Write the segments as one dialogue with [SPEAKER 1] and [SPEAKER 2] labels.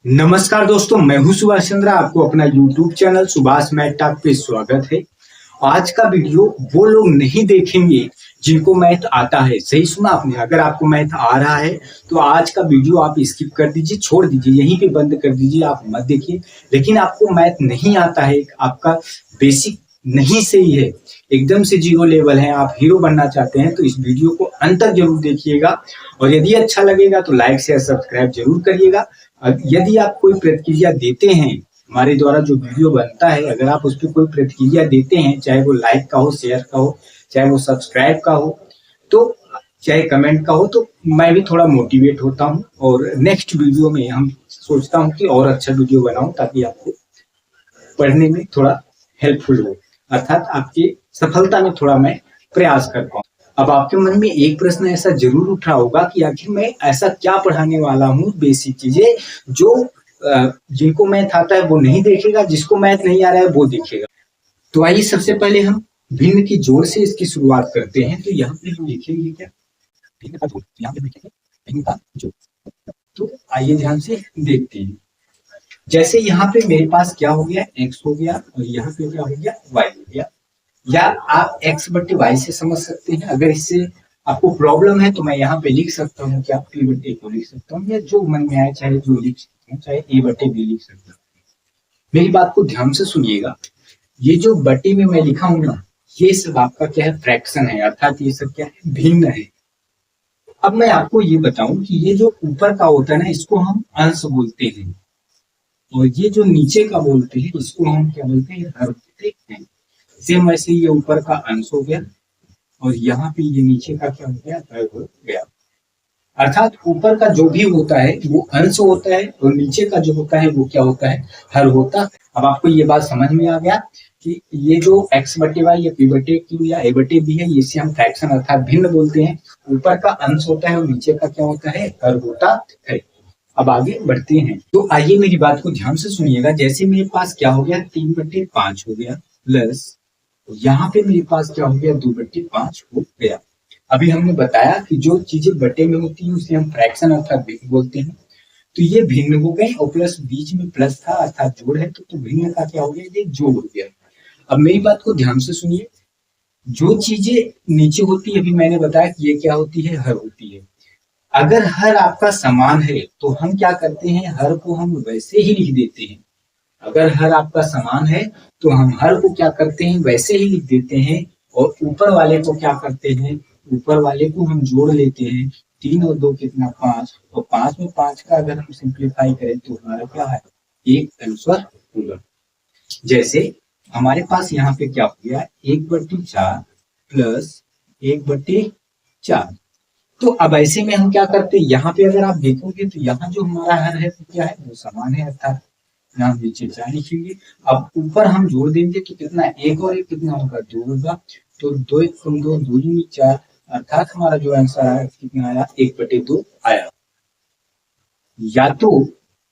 [SPEAKER 1] नमस्कार दोस्तों, मैं हूं सुभाष चंद्रा। आपको अपना YouTube channel Subhash math talk पे स्वागत है। आज का वीडियो वो लोग नहीं देखेंगे जिनको मैथ आता है। सही सुना आपने। अगर आपको मैथ आ रहा है तो आज का वीडियो आप स्किप कर दीजिए, छोड़ दीजिए, यहीं पे बंद कर दीजिए, आप मत देखिए। लेकिन आपको मैथ नहीं आता है, आपका बेसिक नहीं सही है, एकदम से जीरो लेवल है, आप हीरो बनना चाहते हैं, तो इस वीडियो को अंत तक जरूर देखिएगा। और यदि अच्छा लगेगा तो लाइक शेयर सब्सक्राइब जरूर करिएगा। यदि आप कोई प्रतिक्रिया देते हैं, हमारे द्वारा जो वीडियो बनता है, अगर आप उस पर कोई प्रतिक्रिया देते हैं, चाहे वो लाइक का हो, शेयर का हो, चाहे वो सब्सक्राइब का हो, तो चाहे कमेंट का हो, तो मैं भी थोड़ा मोटिवेट होता हूँ और नेक्स्ट वीडियो में हम सोचता हूँ कि और अच्छा वीडियो बनाऊं ताकि आपको पढ़ने में थोड़ा हेल्पफुल हो, अर्थात आपकी सफलता में थोड़ा मैं प्रयास कर पाऊँ। अब आपके मन में एक प्रश्न ऐसा जरूर उठा होगा कि आखिर मैं ऐसा क्या पढ़ाने वाला हूँ, बेसिक चीजें जो जिनको मैथ आता है वो नहीं देखेगा, जिसको मैथ नहीं आ रहा है वो देखेगा। तो आइए सबसे पहले हम भिन्न की जोड़ से इसकी शुरुआत करते हैं। तो यहाँ पे हम लिखेंगे क्या? भिन्न का जोड़। यहाँ पे लिखेंगे भिन्न का जोड़। तो आइए ध्यान से देखते हैं। जैसे यहाँ पे मेरे पास क्या हो गया, x हो गया, और यहाँ पे क्या हो गया, y हो गया। या आप x बट्टे वाई से समझ सकते हैं। अगर इससे आपको प्रॉब्लम है तो मैं यहाँ पे लिख सकता हूँ क्या, p बट्टे को लिख सकता हूँ, या जो मन में आए, चाहे जो लिख सकता हूँ, चाहे a बट्टे b लिख सकता हूँ। मेरी बात को ध्यान से सुनिएगा। ये जो बट्टे में मैं लिखा हूँ ना, ये सब आपका क्या है, फ्रैक्शन है, अर्थात ये सब क्या है, भिन्न है। अब मैं आपको ये बताऊं कि ये जो ऊपर का होता है ना, इसको हम अंश बोलते हैं, और ये जो नीचे का बोलते हैं इसको हम क्या बोलते हैं, हर बोलते हैं। सेम वैसे ये ऊपर का अंश हो गया और यहाँ पे ये नीचे का क्या हो गया, हर हो गया। अर्थात ऊपर का जो भी होता है वो अंश होता है और नीचे का जो होता है वो क्या होता है, हर होता है। अब आपको ये बात समझ में आ गया कि ये जो x बटे वाई या p बटे q या a बटे b है, इसे हम फ्रैक्शन अर्थात भिन्न बोलते हैं। ऊपर का अंश होता है और नीचे का क्या होता है, हर होता है। अब आगे बढ़ते हैं। तो आइए मेरी बात को ध्यान से सुनिएगा। जैसे मेरे पास क्या हो गया, 3/5 हो गया, प्लस यहाँ पे मेरे पास क्या हो गया, 2/5 हो गया। अभी हमने बताया कि जो चीजें बटे में होती है उसे हम फ्रैक्शन अर्थात भिन्न बोलते हैं। तो ये भिन्न हो गए और प्लस बीच में प्लस था अर्थात जोड़ है, तो भिन्न का क्या हो गया, ये जोड़ हो गया। अब मेरी बात को ध्यान से सुनिए। जो चीजें नीचे होती है, अभी मैंने बताया कि ये क्या होती है, हर होती है। अगर हर आपका समान है तो हम क्या करते हैं, हर को हम वैसे ही लिख देते हैं। अगर हर आपका समान है तो हम हर को क्या करते हैं, वैसे ही लिख देते हैं। और ऊपर वाले को क्या करते हैं, ऊपर वाले को हम जोड़ लेते हैं। 3 और 2 कितना, 5, और 5 में 5 का अगर हम सिंप्लीफाई करें तो हमारा क्या है, एक आंसर होगा। जैसे हमारे पास यहाँ पे क्या हो गया, 1/4 प्लस 1/4। तो अब ऐसे में हम क्या करते हैं, यहाँ पे अगर आप देखोगे तो यहाँ जो हमारा हर है तो क्या है, वो समान है, अर्थात यहाँ नीचे 4 लिखेंगे। अब ऊपर हम जोड़ देंगे तो कितना, 1 और 1 कितना होगा, 2 होगा। तो 2 1 2 2 4, अर्थात हमारा जो आंसर आया कितना आया, 1/2 आया। या तो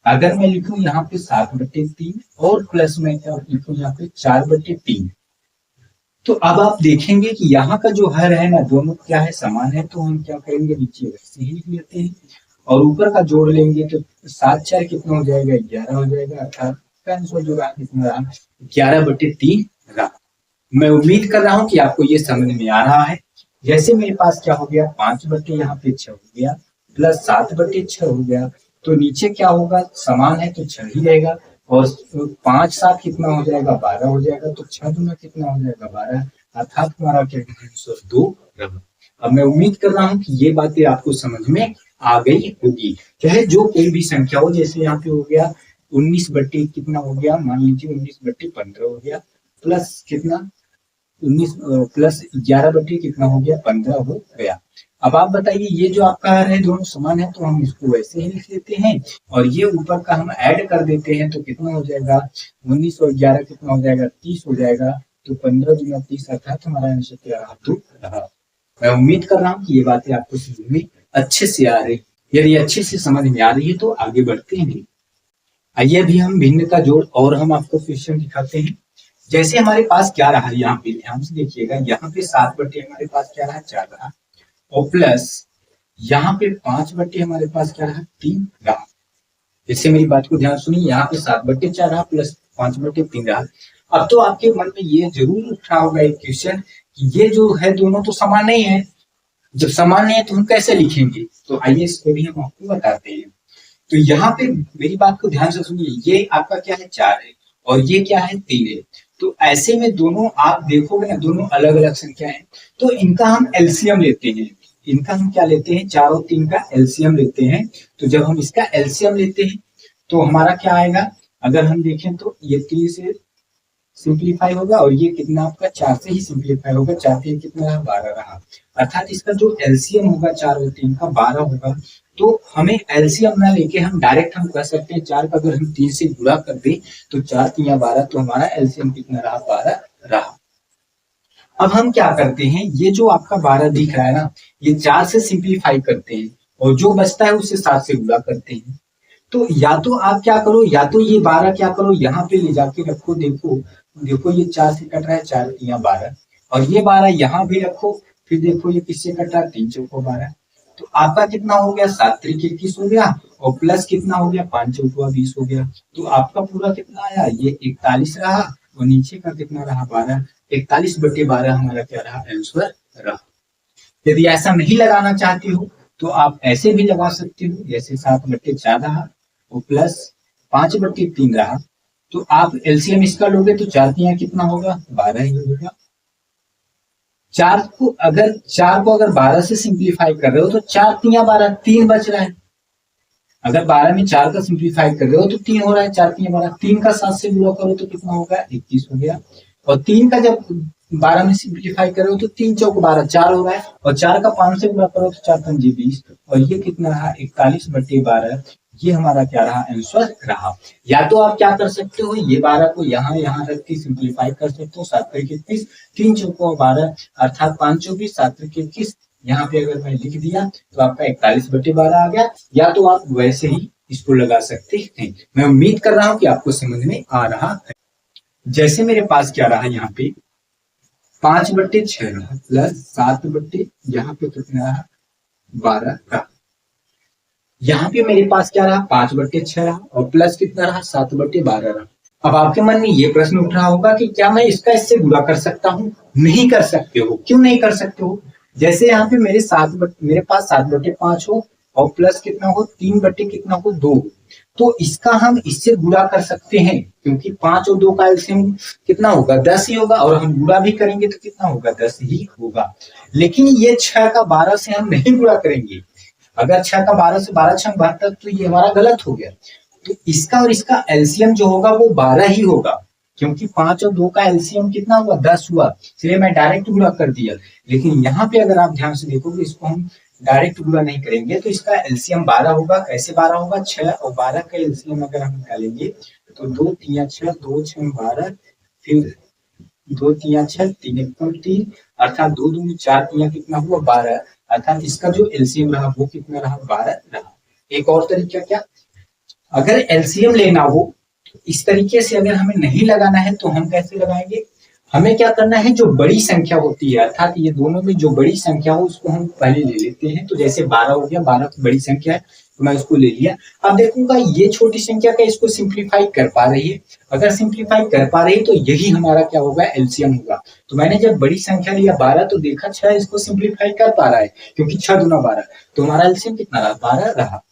[SPEAKER 1] अगर मैं लिखूं यहाँ पे 7/3 और प्लस में क्या लिखूं यहाँ पे 4/3, तो अब आप देखेंगे कि यहाँ का जो हर है ना, दोनों क्या है, समान है, तो हम क्या करेंगे, नीचे वैसे ही लिख लेते हैं। और ऊपर का जोड़ लेंगे तो 7 4 कितना हो जाएगा, 11 हो जाएगा, अर्थात आंसर जो रहा कितना रहा, 11/3 रहा। मैं उम्मीद कर रहा हूँ कि आपको ये समझ में आ रहा है। जैसे मेरे पास क्या हो गया, 5 यहाँ पे 6 हो गया, प्लस 7/6 हो गया। तो नीचे क्या होगा, समान है तो 6 ही रहेगा। और 5 7 कितना हो जाएगा, 12 हो जाएगा। तो 6 दूना कितना हो जाएगा, 12, अर्थात हमारा क्या आंसर 2 रहा। अब मैं उम्मीद कर रहा हूँ कि ये बातें आपको समझ में आ गई होगी। चाहे जो कोई भी संख्या हो, जैसे यहाँ पे हो गया 19 बट्टे कितना हो गया, मान लीजिए 19/15 हो गया, प्लस कितना 19 प्लस 11 कितना हो गया, 15 हो गया। अब आप बताइए, ये जो आपका हर है दोनों समान है तो हम इसको वैसे ही लिख लेते हैं, और ये ऊपर का हम ऐड कर देते हैं तो कितना हो जाएगा, 19 और 11 कितना हो जाएगा, 30 हो जाएगा। तो 15 दूना 30, अर्थात हमारा आंसर क्या रहा, 2 रहा। मैं उम्मीद कर रहा हूँ कि ये बातें आपको समझ में अच्छे से आ रही। यदि अच्छे से समझ में आ रही है तो आगे बढ़ते हैं। आइए अभी हम भिन्न का जोड़ और हम आपको क्वेश्चन दिखाते हैं। जैसे हमारे पास क्या रहा, यहाँ पे ध्यान से देखिएगा, यहाँ पे 7 हमारे पास क्या रहा, 4 रहा, और प्लस यहाँ पे 5 हमारे पास क्या रहा, 3 रहा। इससे मेरी बात को ध्यान सुनिए, यहाँ पे 7/4 रहा प्लस 5/3 रहा। अब तो आपके मन में ये जरूर उठ रहा होगा एक क्वेश्चन कि ये जो है दोनों तो समान नहीं है, जब समान नहीं है तो हम कैसे लिखेंगे? तो आइए इसको भी हम आपको बताते हैं। तो यहाँ पे मेरी बात को ध्यान से सुनिए, ये आपका क्या है 4 है और ये क्या है 3 है। तो ऐसे में दोनों आप देखोगे ना, दोनों अलग अलग संख्या है, तो इनका हम एलसीएम लेते हैं। इनका हम क्या लेते हैं? 4 और 3 का एलसीएम लेते हैं। तो जब हम इसका एलसीएम लेते हैं तो हमारा क्या आएगा? अगर हम देखें तो ये 3 से सिंप्लीफाई होगा और ये कितना आपका 4 से ही सिंप्लीफाई होगा। 4 3 कितना रहा? 12 रहा। अर्थात इसका जो एलसीएम होगा 4 और 3 का 12 होगा। तो हमें एलसीएम ना लेके हम डायरेक्ट हम कह सकते हैं 4 का अगर हम 3 से गुणा कर दे तो 4 3 12, तो हमारा एलसीएम कितना रहा? 12 रहा। अब हम क्या करते हैं, ये जो आपका 12 दिख रहा है ना, ये 4 से सिंप्लीफाई करते हैं और जो बचता है उससे 7 से गुणा करते हैं। तो या तो आप क्या करो, या तो ये 12 क्या करो, यहाँ पे ले जाके रखो। देखो देखो ये 4 से कट रहा है, 4 3 12, और ये 12 यहाँ भी रखो। फिर देखो ये किससे कट रहा है? 3 चौको 12। तो आपका कितना हो गया? 7 3 21 हो गया और प्लस कितना हो गया? 5 चौको 20 हो गया। तो आपका पूरा कितना आया? ये 41 रहा और नीचे का कितना रहा? 12। 41/12 हमारा क्या रहा? आंसर रहा। यदि ऐसा नहीं लगाना चाहते हो तो आप ऐसे भी लगा सकते हो, जैसे 7/4 रहा और प्लस 5/3 रहा। तो आप एलसीएम इसका लोगे तो 4 3 कितना होगा? 12 ही होगा। 4 को अगर 12 से सिंप्लीफाई कर रहे हो तो 4 3 12, 3 बच रहा है। अगर 12 में 4 का सिंप्लीफाई कर रहे हो तो 3 हो रहा है। 4 3 12, 3 का 7 से गुणा करो तो कितना होगा? 21 हो गया। और 3 का जब 12 में सिंप्लीफाई कर रहे हो तो 3 चौक 12, 4 हो रहा है। और 4 का 5 से गुणा करो तो 4 5 20, और ये कितना रहा? 41/12। ये हमारा क्या रहा? आंसर रहा। या तो आप क्या कर सकते हो, ये 12 को यहाँ रख के सिंप्लीफाई कर सकते हो। 7 3 21, 3 चौको 12, अर्थात 5 24, 7 3 21। यहाँ पे अगर मैं लिख दिया तो आपका 41/12 आ गया। या तो आप वैसे ही इसको लगा सकते हैं। मैं उम्मीद कर रहा हूँ कि आपको समझ में आ रहा है। जैसे मेरे पास क्या रहा यहाँ पे 5/6 रहा प्लस 7 यहाँ पे कितना रहा? 12 रहा। यहाँ पे मेरे पास क्या रहा? 5/6 रहा और प्लस कितना रहा? 7/12 रहा। अब आपके मन में ये प्रश्न उठ रहा होगा कि क्या मैं इसका इससे गुणा कर सकता हूँ? नहीं कर सकते हो। क्यों नहीं कर सकते हो? जैसे यहाँ पे मेरे पास 7/5 हो और प्लस कितना हो? 3 कितना हो? 2। तो इसका हम इससे गुणा कर सकते हैं, क्योंकि 5 और 2 का एलसीएम कितना होगा? 10 ही होगा। और हम गुणा भी करेंगे तो कितना होगा? 10 ही होगा। लेकिन ये 6 का 12 से हम नहीं गुणा करेंगे। अगर 6 का 12 से 12 6 72, तो ये हमारा गलत हो गया। तो इसका और इसका एलसीएम जो होगा वो 12 ही होगा, क्योंकि 5 और 2 का एलसीएम कितना हुआ? 10 हुआ। इसलिए मैं डायरेक्ट गुणा कर दिया। लेकिन यहाँ पे अगर आप ध्यान से देखोगे, इसको हम डायरेक्ट गुणा नहीं करेंगे तो इसका एलसीएम 12 होगा। कैसे 12 होगा? 6 और 12 का एलसीएम अगर हम निकालेंगे तो 2 3 6, 2 6 12, फिर 2 3 6, 3 1 3, अर्थात 2 2 4 3 कितना हुआ? 12। अर्थात इसका जो एलसीएम रहा वो कितना रहा? 12 रहा। एक और तरीका क्या, अगर एलसीएम लेना हो इस तरीके से, अगर हमें नहीं लगाना है तो हम कैसे लगाएंगे? हमें क्या करना है, जो बड़ी संख्या होती है, अर्थात ये दोनों में जो बड़ी संख्या हो उसको हम पहले ले लेते हैं। तो जैसे 12 हो गया, 12 तो बड़ी संख्या है तो मैं उसको ले लिया। अब देखूंगा ये छोटी संख्या का इसको सिंप्लीफाई कर पा रही है। अगर सिंप्लीफाई कर पा रही है तो यही हमारा क्या होगा? एलसीएम होगा। तो मैंने जब बड़ी संख्या लिया 12 तो देखा 6 इसको सिंप्लीफाई कर पा रहा है, क्योंकि 6 दूना 12, तो हमारा एलसीएम कितना रहा? 12 रहा।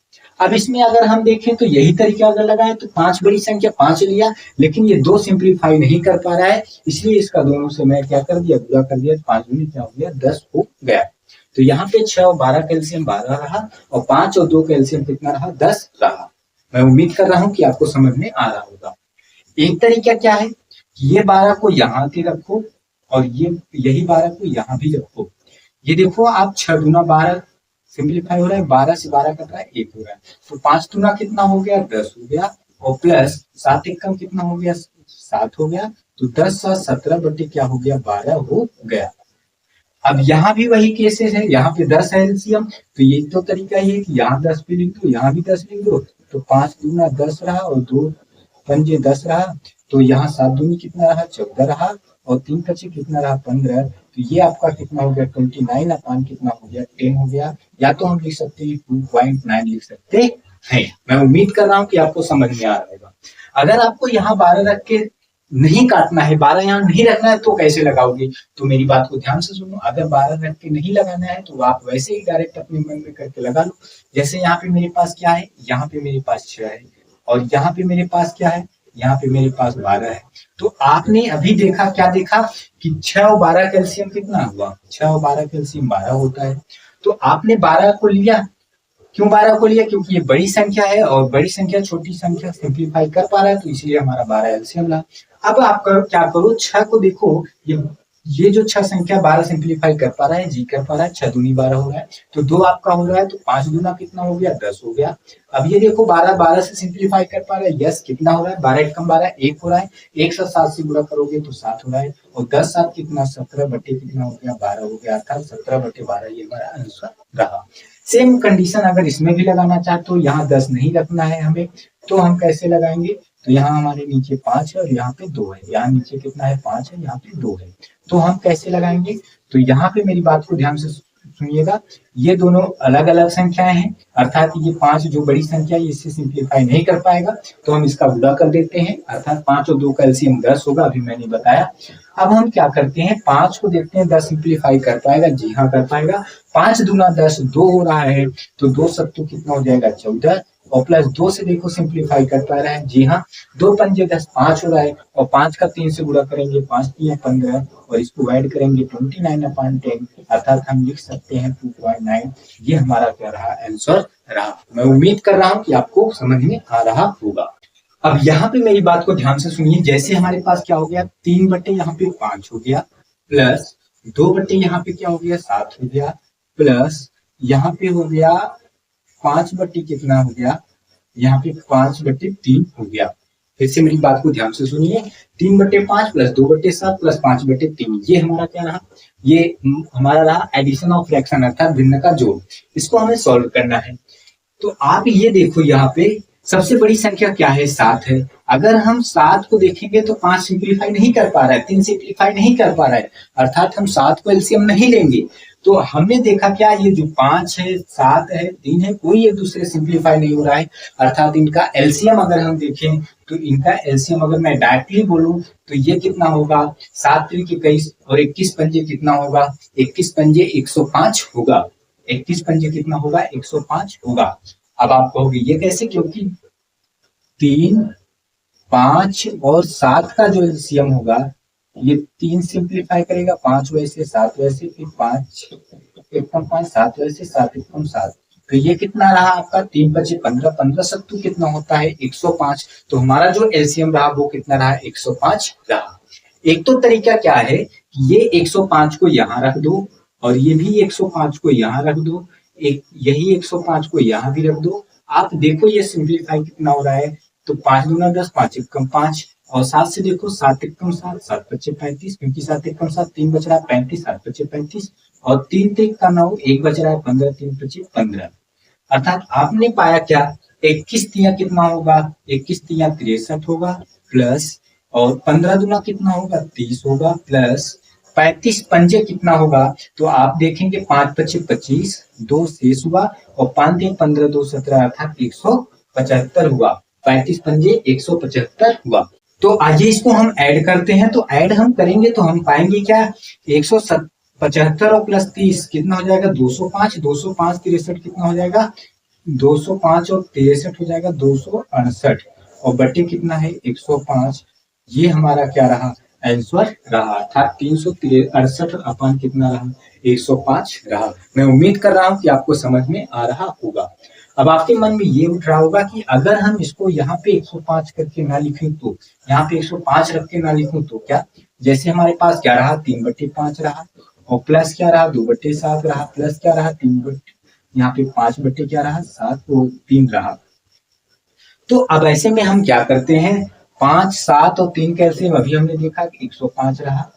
[SPEAKER 1] अब इसमें अगर हम देखें तो यही तरीका अगर लगाए तो 5 बड़ी संख्या 5 लिया, लेकिन ये 2 सिंप्लीफाई नहीं कर पा रहा है, इसलिए इसका दोनों से मैं क्या कर दिया? गुणा कर दिया। 5 दूनी क्या हो गया? 10 हो गया। तो यहाँ पे 6 और 12 का एलसीएम 12 रहा और 5 और 2 का एलसीएम कितना रहा? 10 रहा। मैं उम्मीद कर रहा हूँ कि आपको समझ में आ रहा होगा। एक तरीका क्या है, ये 12 को यहाँ के रखो और यही 12 को यहाँ भी रखो। ये देखो आप 6 दूना 12 सिंप्लीफाई हो रहा है, 12 से 12 कट रहा है, 1 हो रहा है। तो 5 दूना कितना हो गया? 10 हो गया और प्लस 7 एक कम कितना हो गया? 7 हो गया। तो 10 7 17 बटे क्या हो गया? 12 हो गया। अब यहाँ भी वही केसेस है, यहाँ पे 10 है एलसीएम, तो ये तो तरीका ही है कि यहाँ 10 भी लिख दो, यहाँ भी 10 लिख दो। तो 5 दूना 10 रहा और 2 पंजे 10 रहा। तो यहाँ 7 दूनी कितना रहा? 14 रहा और 3 पचे कितना रहा? 15। तो ये आपका कितना हो गया? 29 अपान कितना हो गया? 10 हो गया। या तो हम लिख सकते हैं 2.9 लिख सकते है। मैं उम्मीद कर रहा हूँ कि आपको समझ में आ रहा होगा। अगर आपको यहाँ 12 रख के नहीं काटना है, 12 यहाँ नहीं रखना है, तो कैसे लगाओगे? तो मेरी बात को ध्यान से सुनो। अगर 12 रख के नहीं लगाना है तो आप वैसे ही डायरेक्ट अपने मन में करके लगा लो। जैसे यहाँ पे मेरे पास क्या है, यहाँ पे मेरे पास 6 है, और यहाँ पे मेरे पास क्या है, यहाँ पे मेरे पास 12 है। तो आपने अभी देखा, क्या देखा कि 6 और 12 का एलसीएम कितना हुआ? 6 और 12 का एलसीएम 12 होता है। तो आपने 12 को लिया, क्यों 12 को लिया? क्योंकि ये बड़ी संख्या है और बड़ी संख्या छोटी संख्या सिंप्लीफाई कर पा रहा है, तो इसलिए हमारा 12 एलसीएम रहा। अब आप करो, क्या करो, 6 को देखो, ये जो 6 संख्या 12 सिंप्लीफाई कर पा रहा है, जी कर पा रहा है, 6 दूनी 12 हो रहा है, तो 2 आपका हो रहा है, तो 5 दूना कितना हो गया? 10 हो गया। अब ये देखो 12 12 से सिंप्लीफाई कर पा रहा है, यस, कितना हो रहा है? 12 कम 12 1 हो रहा है, 1 से 7 से गुणा करोगे तो 7 हो रहा है, और 10 7 कितना? 17 बटे कितना हो गया? 12 हो गया, अर्थात 17 बटे 12 ये हमारा आंसर रहा। सेम कंडीशन अगर इसमें भी लगाना चाहते हो, यहाँ 10 नहीं रखना है हमें, तो हम कैसे लगाएंगे? तो यहाँ हमारे नीचे 5 है और यहाँ पे 2 है, यहाँ नीचे कितना है? 5 है, यहाँ पे 2 है, तो हम कैसे लगाएंगे? तो यहाँ पे मेरी बात को ध्यान से सुनिएगा, ये दोनों अलग अलग संख्याएं हैं, अर्थात ये 5 जो बड़ी संख्या है इससे सिंप्लीफाई नहीं कर पाएगा, तो हम इसका गुणा कर देते हैं, अर्थात 5 और 2 का एलसीएम 10 होगा, अभी मैंने बताया। अब हम क्या करते हैं, 5 को देखते हैं 10 सिंप्लीफाई कर पाएगा? जी हाँ, कर पाएगा। 5 दूना 10, 2 हो रहा है, तो 2 सत्तू कितना हो जाएगा? 14, और प्लस 2 से देखो सिंप्लीफाई कर पा रहा है? जी हाँ, 2 पंजे 10, 5 हो रहा है, और 5 का 3 से गुणा करेंगे, 5 3 15, और इसको ऐड करेंगे 29/10, अर्थात हम लिख सकते हैं 2.9। ये हमारा क्या रहा? आंसर रहा। मैं उम्मीद कर रहा हूँ कि आपको समझ में आ रहा होगा। अब यहाँ पे मेरी बात को ध्यान से सुनिए, जैसे हमारे पास क्या हो गया, 3 बटे यहाँ पे 5 हो गया, प्लस 2 बटे यहाँ पे क्या हो गया? 7 हो गया, प्लस यहाँ पे हो गया 5 बटे कितना हो गया? यहाँ पे 5 बटे 3 हो गया। फिर से मेरी बात को ध्यान से सुनिए, 3 बटे 5 प्लस 2 बटे 7 प्लस 5 बटे 3, ये हमारा क्या रहा? ये हमारा रहा एडिशन ऑफ फ्रैक्शन, अर्थात भिन्न का जोड़। इसको हमें सॉल्व करना है। तो आप ये देखो, यहाँ पे सबसे बड़ी संख्या क्या है? 7 है। अगर हम 7 को देखेंगे तो 5 सिंप्लीफाई नहीं कर पा रहा है, 3 सिंप्लीफाई नहीं कर पा रहा है, अर्थात हम 7 को एलसीएम नहीं लेंगे। तो हमने देखा क्या, ये जो 5 है, 7 है, 3 है, कोई एक दूसरे सिंप्लीफाई नहीं हो रहा है, अर्थात इनका एलसीएम अगर हम देखें तो इनका एलसीएम अगर मैं डायरेक्टली बोलूं तो ये कितना होगा? 7 त्रिक 21 और 21 पंजे कितना होगा? 21 पंजे 105 होगा। 21 पंजे कितना होगा? 105 होगा। अब आप कहोगे ये कैसे? क्योंकि 3, 5 और 7 का जो एलसीएम होगा, ये 3 सिंप्लीफाई करेगा, 5 वैसे 7 वैसे, फिर 5 एकम 5, 7 वैसे, 7 एकम 7, तो ये कितना रहा आपका? 3 5 15, 15 सत्तू कितना होता है? 105। तो हमारा जो एलसीएम रहा वो कितना रहा? 105 रहा। एक तो तरीका क्या है कि ये 105 को यहाँ रख दो, और ये भी 105 को यहाँ रख दो, एक यही 105 को यहाँ भी रख दो। आप देखो ये सिंप्लीफाई कितना हो रहा है, तो 5 दूना 10, 5 एकम 5, और 7 से देखो 7 एकम 7, 7 पच्चे 35, क्योंकि 7 एकम 7, 3 बच रहा है 35, 7 पच्चे 35, और 3 3 का 9, 1 बच रहा है 15, 3 पच्चे 15, अर्थात आपने पाया क्या? 21 तिया कितना होगा? 21 तिया 63 होगा, प्लस और 15 दूना कितना होगा? 30 होगा, प्लस 35 पंजे कितना होगा? तो आप देखेंगे 5 पच्चे 25, 2 शेष हुआ, और 5 3 15, 2 17, अर्थात 175 हुआ। 35 पंजे 175 हुआ। तो आइए इसको हम ऐड करते हैं। तो ऐड हम करेंगे तो हम पाएंगे क्या? 175 और प्लस 30 कितना हो जाएगा? 205, 205 63 कितना हो जाएगा? 205 और 63 हो जाएगा 268, और बटे कितना है? 105। ये हमारा क्या रहा? आंसर रहा, अर्थात 368 अपन कितना रहा? 105 रहा। मैं उम्मीद कर रहा हूं कि आपको समझ में आ रहा होगा। अब आपके मन में ये उठ रहा होगा कि अगर हम इसको यहाँ पे 105 करके ना लिखें, तो यहाँ पे 105 रख के ना लिखूं तो क्या? जैसे हमारे पास क्या रहा? 3/5 रहा, और प्लस क्या रहा? 2/7 रहा, प्लस क्या रहा? 3 यहाँ पे 5 बटे क्या रहा? 7 और 3 रहा। तो अब ऐसे में हम क्या करते हैं? 5 7 और 3 कैसे? अभी हमने देखा कि 105 रहा,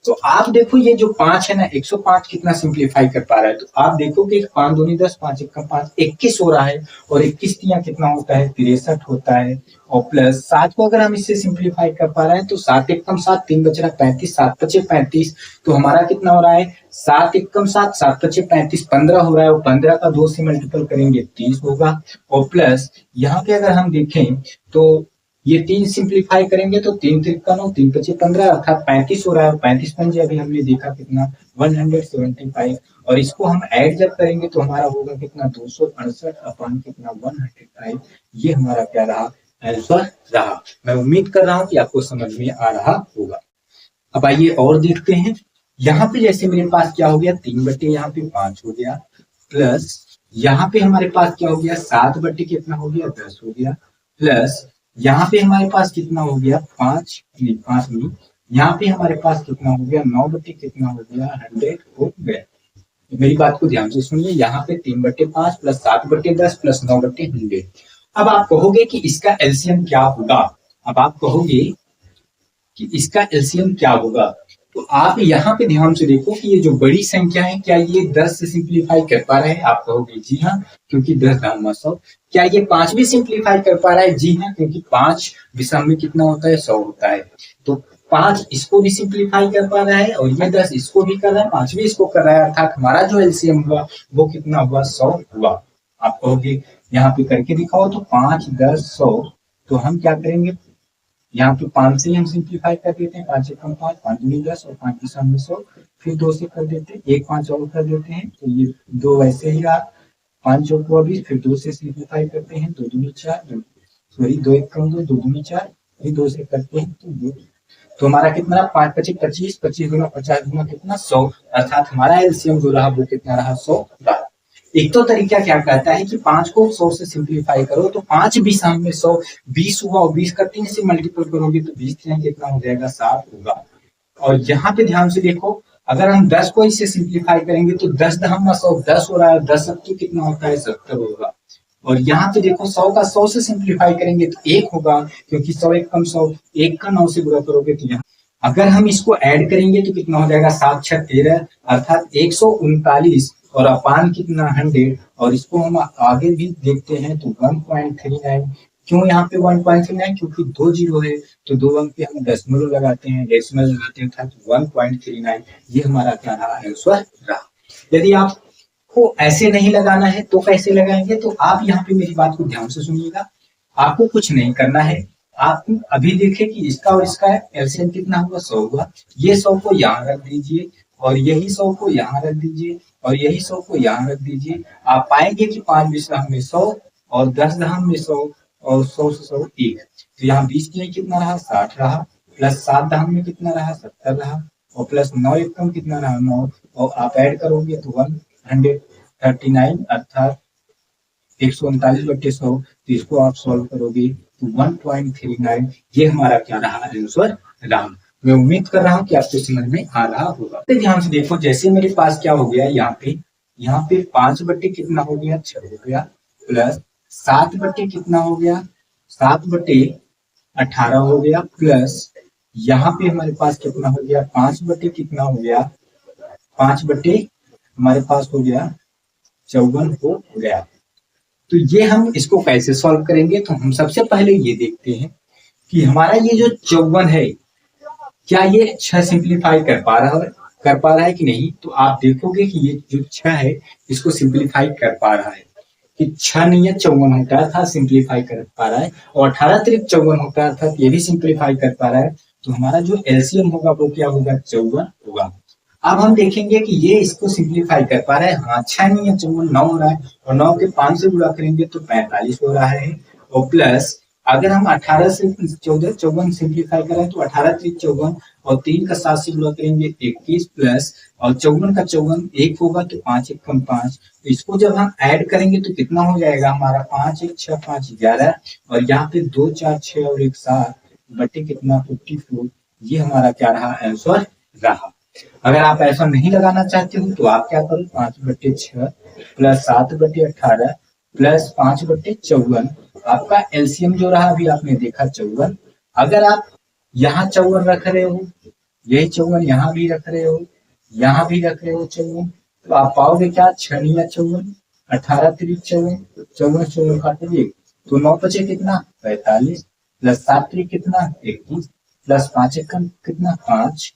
[SPEAKER 1] तो आप देखो ये जो 5 है ना, 105 कितना सिंप्लीफाई कर पा रहा है, तो आप देखोगे 5 दूनी 10, 5 1 5, 21 हो रहा है, और 21 तिया कितना होता है, 63 होता है, और प्लस 7 को अगर हम इससे सिंप्लीफाई कर पा रहे हैं तो 7 एकम 7, 3 बच रहा 35, 7 बचे 35, तो हमारा कितना हो रहा है, 7 एकम 7, 7 बचे 35, 15 हो रहा है, और 15 का 2 से मल्टीपल करेंगे 30 होगा, और प्लस यहाँ पे अगर हम देखें तो ये 3 सिंप्लीफाई करेंगे तो 3 तिरका 9, 3 पचे 15, अर्थात 35 हो रहा है, 35 पंजे अभी हमने देखा कितना 175, और इसको हम ऐड जब करेंगे तो हमारा होगा कितना 268 अपॉन कितना 105, ये हमारा क्या रहा, आंसर रहा। मैं उम्मीद कर रहा हूँ कि आपको समझ में आ रहा होगा। अब आइए और देखते हैं, यहाँ पे जैसे मेरे पास क्या हो गया, 3 बटे यहाँ पे 5 हो गया, प्लस यहाँ पे हमारे पास क्या हो गया, 7 बटे कितना हो गया 10 हो गया, प्लस यहाँ पे हमारे पास कितना हो गया 5 नहीं, यहाँ पे हमारे पास कितना हो गया 9 बटे कितना हो गया 100 हो गया। तो मेरी बात को ध्यान से सुनिए, यहाँ पे 3 बटे 5 प्लस 7 बटे 10 प्लस 9 बटे 100। अब आप कहोगे कि इसका एलसीएम क्या होगा, अब आप कहोगे कि इसका एलसीएम क्या होगा, तो आप यहाँ पे ध्यान से देखो कि ये जो बड़ी संख्या है क्या ये 10 से सिंप्लीफाई कर पा रहे हैं, आप कहोगे जी हाँ, क्योंकि 10 धाम 100। क्या ये 5 भी सिंप्लीफाई कर पा रहा है, जी हाँ, क्योंकि 5 विषम में कितना होता है 100 होता है, तो 5 इसको भी सिंप्लीफाई कर पा रहा है, और ये 10 इसको भी कर रहा है, 5 भी इसको कर रहा है, अर्थात हमारा जो एलसीएम हुआ वो कितना हुआ 100 हुआ। आप कहोगे यहाँ पे करके दिखाओ, तो 5 10 100, तो हम क्या करेंगे, यहाँ पे 5 से हम सिंप्लीफाई कर देते हैं, 5 एकम 5, 5 दूनी 10 और 5 की सम में 100, फिर 2 से कर देते हैं, 1 5 और कर देते हैं, तो ये 2 वैसे ही रहा, 5 को अभी फिर 2 से सिंप्लीफाई करते हैं, 2 दूनी 4, सॉरी 2 एकम 2, 2 दूनी 4, फिर 2 से करते हैं तो 2, तो हमारा कितना रहा 5 25 25, 25 गुना 50 गुना कितना 100, अर्थात हमारा एलसीएम जो रहा वो कितना रहा 100 रहा। एक तो तरीका क्या कहता है कि 5 को 100 से सिंप्लीफाई करो, तो 5 भी सामने 100, 20 हुआ, और 20 का 3 से मल्टीपल करोगे तो 20 कितना हो जाएगा 7 होगा। और यहाँ पे ध्यान से देखो, अगर हम 10 को इससे सिंप्लीफाई करेंगे तो 10 दहम 100, 10 हो रहा है, 10 सबकी कितना होता है 70 होगा। और यहाँ पे देखो 100 का 100 से सिंप्लीफाई करेंगे तो 1 होगा, क्योंकि 100 एकम 100, 1 का 9 से गुणा करोगे तो यहाँ अगर हम इसको ऐड करेंगे तो कितना हो जाएगा 7 6 13, अर्थात 139, और अपान कितना 100, और इसको हम आगे भी देखते हैं तो 1.39। क्यों यहाँ पे 1.39, क्योंकि 2 जीरो है, तो 2 अंक पे हम दशमलव लगाते हैं, डेसिमल लगाते हैं, अर्थात 1.39, ये हमारा क्या रहा, आंसर रहा। यदि आपको ऐसे नहीं लगाना है तो कैसे लगाएंगे, तो आप यहाँ पे मेरी बात को ध्यान से सुनिएगा, आपको कुछ नहीं करना है, आप अभी देखें कि इसका और इसका एलसीएम कितना हुआ 100 हुआ, ये 100 को यहाँ रख दीजिए, और यही 100 को यहाँ रख दीजिए, और यही 100 को यहाँ रख दीजिए, आप पाएंगे कि 5 विषम में 100 और 10 दहम में 100 और 100 से 100 1, तो यहाँ 20 में कितना रहा 60 रहा, प्लस 7 दहम में कितना रहा 70 रहा, और प्लस 9 एकम कितना रहा 9, और आप ऐड करोगे तो 139, अर्थात 139 बटे 100, तो इसको आप सॉल्व करोगे तो 1.39, ये हमारा क्या रहा, आंसर रहा। मैं उम्मीद कर रहा हूँ कि आपको समझ में आ रहा होगा। तो ध्यान से देखो, जैसे मेरे पास क्या हो गया, यहाँ पे 5 बटे कितना हो गया 6 हो गया, प्लस 7 बटे कितना हो गया 7 बटे 18 हो गया, प्लस यहाँ पे हमारे पास कितना हो गया 5 बटे कितना हो गया 5 बटे हमारे पास हो गया 54 हो गया। तो ये हम इसको कैसे सॉल्व करेंगे, तो हम सबसे पहले ये देखते हैं कि हमारा ये जो 54 है क्या ये 6 सिंप्लीफाई कर पा रहा है कि नहीं, तो आप देखोगे कि ये जो 6 है इसको सिंप्लीफाई कर पा रहा है, कि 6 नहीं है 54 होता है, अर्थात सिंप्लीफाई कर पा रहा है, और 18 तिरिक 54 होता है, अर्थात ये भी सिंप्लीफाई कर पा रहा है, तो हमारा जो एलसीएम होगा वो क्या होगा 54 होगा। अब हम देखेंगे कि ये इसको सिंप्लीफाई कर पा रहा है, हाँ 6 नहीं है 54, 9 हो रहा है, और 9 के 5 से गुणा करेंगे तो 45 हो रहा है, और प्लस अगर हम 18 से 54 सिंप्लीफाई करें तो 18 3 54, और 3 का 7 से गुणा करेंगे 21, प्लस और 54 का 54 1 होगा, तो 5 1 कम 5, तो इसको जब हम ऐड करेंगे तो कितना हो जाएगा हमारा 5 1 6 5 11, और यहाँ पे 2 4 6 और 1 7 बटे कितना 54, ये हमारा क्या रहा, आंसर रहा। अगर आप ऐसा नहीं लगाना चाहते हो तो आप क्या करो, 5 बटे 6 प्लस 7 बटे 18 प्लस 5 बटे 54, आपका एलसीएम जो रहा अभी आपने देखा 54, अगर आप यहाँ 54 रख रहे हो यही 54 यहाँ भी रख रहे हो, यहाँ भी रख रहे हो 54, तो आप पाओगे क्या 6 या 54, 18 3 54, 54 54 काटे 1, तो 9 बचे कितना 45, प्लस 7 3 कितना 21, प्लस 5 1 कितना 5,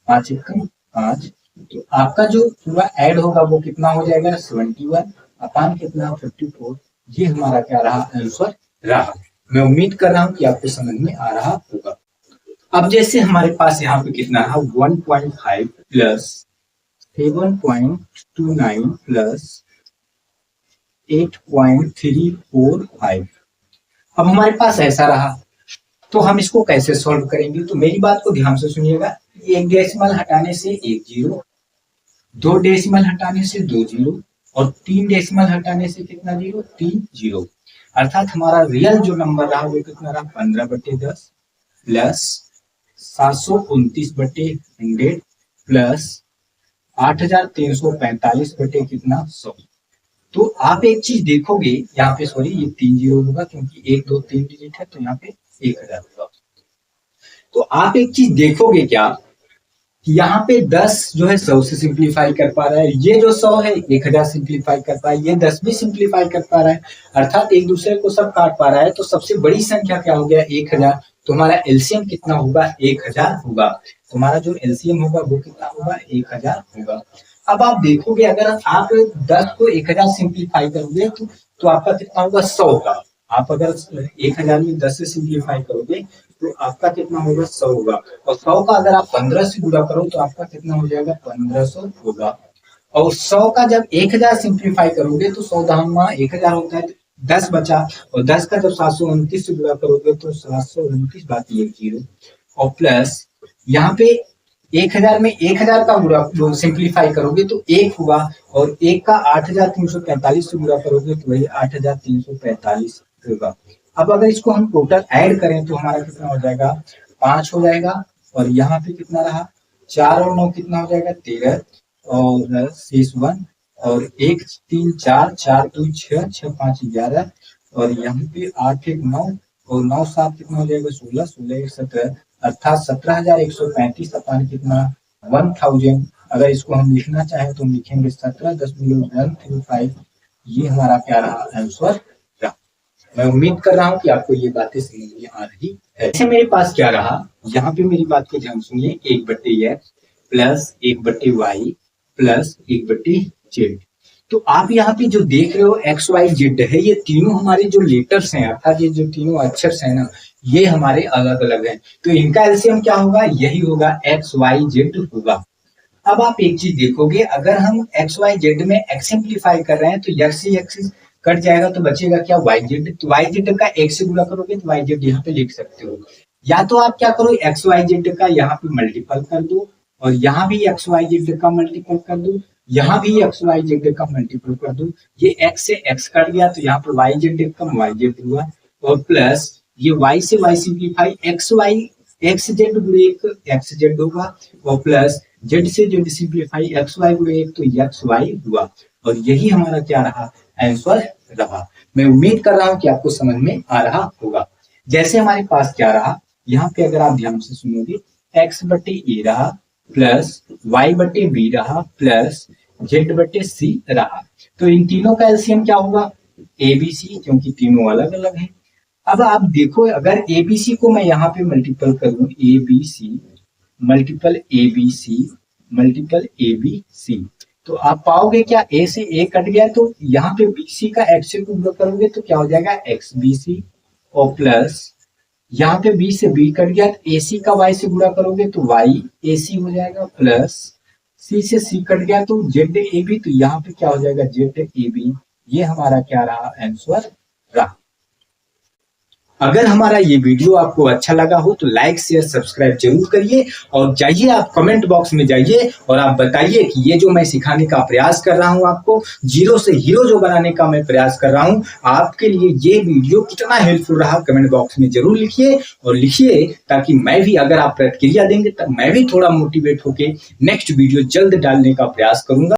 [SPEAKER 1] 5 1 5, तो आपका जो पूरा ऐड होगा वो कितना हो जाएगा 71 अपान कितना 54। ये हमारा क्या रहा आंसर रहा। मैं उम्मीद कर रहा हूं कि आपको समझ में आ रहा होगा। अब जैसे हमारे पास यहाँ पे कितना रहा 1.5 प्लस 7.29 प्लस 8.345। अब हमारे पास ऐसा रहा, तो हम इसको कैसे सॉल्व करेंगे? तो मेरी बात को ध्यान से सुनिएगा। एक डेसिमल हटाने से एक जीरो, 2 डेसिमल हटाने से 2 जीरो और 3 डेसिमल हटाने से कितना जीरो 3 जीरो, अर्थात हमारा रियल जो नंबर रहा वो कितना रहा 15/10 प्लस 729/100 प्लस 8345 बटे कितना 100। तो आप एक चीज देखोगे यहाँ पे, सॉरी ये 3 जीरो होगा क्योंकि 1 2 3 डिजिट है, तो यहाँ पे 1000 होगा। तो आप एक चीज देखोगे क्या कि यहाँ पे 10 जो है 100 से सिंप्लीफाई कर पा रहा है, ये जो 100 है 1000 सिंप्लीफाई कर पा रहा है, ये 10 भी सिंप्लीफाई कर पा रहा है, अर्थात एक दूसरे को सब काट पा रहा है। तो सबसे बड़ी संख्या क्या हो गया 1000, तो हमारा एलसीएम कितना होगा 1000 होगा। तुम्हारा जो एलसीएम होगा वो कितना होगा 1000 होगा। अब आप देखोगे अगर आप 10 को 1000 सिंप्लीफाई करोगे तो आपका कितना होगा 100 होगा। आप अगर 1000 में 10 से सिंप्लीफाई करोगे तो आपका कितना होगा 100 होगा, और 100 का अगर आप 15 से गुणा करो तो आपका कितना हो जाएगा 1500 होगा। और 100 का जब 1000 सिंप्लीफाई करोगे तो 100 दहमा 1000 होता है, 10 बचा, और 10 का जब 729 से गुणा करोगे तो 729 बाकी 1 जीरो, और प्लस यहाँ पे 1000 में 1000 का गुणा सिंप्लीफाई करोगे तो 1 होगा, और 1 का 8345 से गुणा करोगे तो वही 8345 होगा। अब अगर इसको हम टोटल ऐड करें तो हमारा कितना हो जाएगा 5 हो जाएगा, और यहाँ पे कितना रहा 4 और 9 कितना हो जाएगा 13, और 6 और 1 3 4 4 2 6 6 5 11, और यहाँ पे 8 1 9 और 9 7 कितना हो जाएगा 16 16 1 17, अर्थात 17135 अपान कितना 1000। अगर इसको हम लिखना चाहें तो हम लिखेंगे 17.135। ये हमारा क्या रहा आंसर। मैं उम्मीद कर रहा हूं कि आपको ये बातें समझ में आ रही है। ऐसे मेरे पास क्या रहा, यहाँ पे मेरी बात को ध्यान सुनिए, 1/x plus 1/y plus 1/z। तो आप यहाँ पे जो देख रहे हो x y z है, ये तीनों हमारे जो लेटर्स हैं, अर्थात ये जो तीनों अक्षर हैं ना, ये हमारे अलग अलग हैं, तो इनका एलसीएम क्या होगा यही होगा x y z होगा। अब आप एक चीज देखोगे, अगर हम x y z में x सिंप्लीफाई कर रहे हैं तो x से x कट जाएगा तो बचेगा क्या yz, तो yz का 1 से गुणा करोगे तो yz यहाँ पे लिख सकते हो, या तो आप क्या करो x y z का यहाँ पे मल्टीपल कर दो, और यहाँ भी x y z का मल्टीपल कर दो, यहाँ भी x y z का मल्टीपल कर दो, ये x से x कट गया तो यहाँ पर yz कम yz हुआ, और प्लस ये y से y सिंप्लीफाई xz गुणे 1 xz होगा, और प्लस z से z सिंप्लीफाई xy गुणे 1 तो xy हुआ, और यही हमारा क्या रहा आंसर रहा। मैं उम्मीद कर रहा हूं कि आपको समझ में आ रहा होगा। जैसे हमारे पास क्या रहा, यहाँ पे अगर आप ध्यान से सुनोगे x/a रहा प्लस y/b रहा प्लस z/c रहा, तो इन तीनों का एलसीएम क्या होगा abc, क्योंकि तीनों अलग अलग हैं। अब आप देखो अगर abc को मैं यहाँ पे मल्टीपल करूं, abc multiple abc multiple abc, तो आप पाओगे क्या a से a कट गया, तो यहाँ पे bc का x से गुणा करोगे तो क्या हो जाएगा xbc, और प्लस यहाँ पे b से b कट गया तो ac का y से गुणा करोगे तो yac हो जाएगा, प्लस c से c कट गया तो zab, तो यहाँ पे क्या हो जाएगा zab। ये हमारा क्या रहा आंसर रहा। अगर हमारा ये वीडियो आपको अच्छा लगा हो तो लाइक शेयर सब्सक्राइब जरूर करिए, और जाइए आप कमेंट बॉक्स में जाइए और आप बताइए कि ये जो मैं सिखाने का प्रयास कर रहा हूँ, आपको जीरो से हीरो जो बनाने का मैं प्रयास कर रहा हूँ, आपके लिए ये वीडियो कितना हेल्पफुल रहा कमेंट बॉक्स में जरूर लिखिए, और लिखिए ताकि मैं भी, अगर आप प्रतिक्रिया देंगे तब मैं भी थोड़ा मोटिवेट होके नेक्स्ट वीडियो जल्द डालने का प्रयास करूंगा।